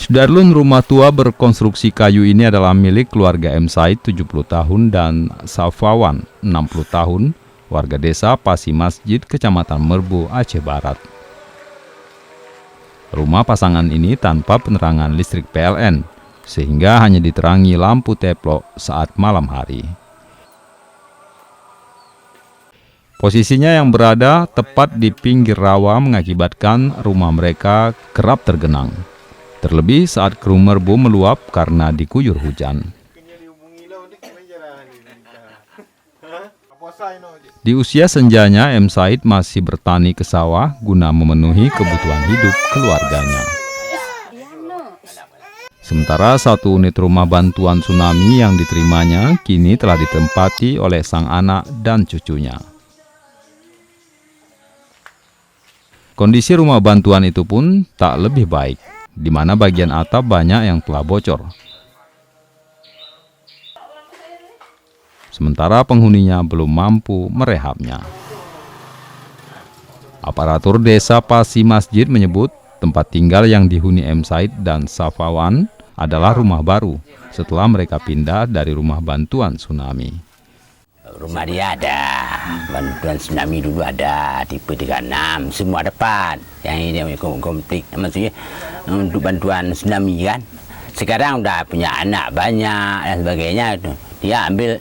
Sudarlun, rumah tua berkonstruksi kayu ini adalah milik keluarga M. Said 70 tahun dan Safawan 60 tahun, warga desa Pasi Masjid, Kecamatan Merbu, Aceh Barat. Rumah pasangan ini tanpa penerangan listrik PLN, sehingga hanya diterangi lampu teplok saat malam hari. Posisinya yang berada tepat di pinggir rawa mengakibatkan rumah mereka kerap tergenang. Terlebih saat Kru Merbu meluap karena diguyur hujan. Di usia senjanya, M. Said masih bertani ke sawah guna memenuhi kebutuhan hidup keluarganya. Sementara satu unit rumah bantuan tsunami yang diterimanya kini telah ditempati oleh sang anak dan cucunya. Kondisi rumah bantuan itu pun tak lebih baik, di mana bagian atap banyak yang telah bocor. Sementara penghuninya belum mampu merehabnya. Aparatur desa Pasi Masjid menyebut tempat tinggal yang dihuni M. Said dan Safawan adalah rumah baru setelah mereka pindah dari rumah bantuan tsunami. Rumah dia ada, bantuan tsunami dulu ada, tipe 36, semua dapat. Yang ini komplit, maksudnya untuk bantuan tsunami kan. Sekarang udah punya anak banyak dan sebagainya. Dia ambil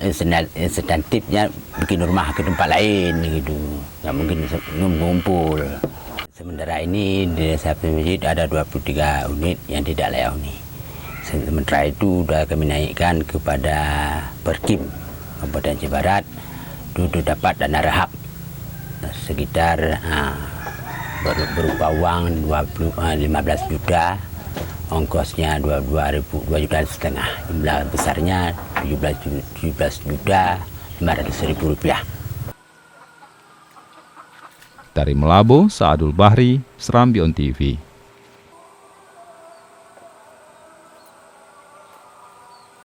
insentifnya bikin rumah ke tempat lain gitu. Nggak mungkin ngumpul. Sementara ini di desa Masjid ada 23 unit yang tidak layak huni. Sementara itu sudah kami naikkan kepada Perkim Kabupaten Aceh Barat, itu dapat dana rehab sekitar berupa uang 15 juta, ongkosnya 2,5 juta, jumlah besarnya 17 juta 500.000 rupiah. Dari Melabo, Saadul Bahri, Serambi On TV.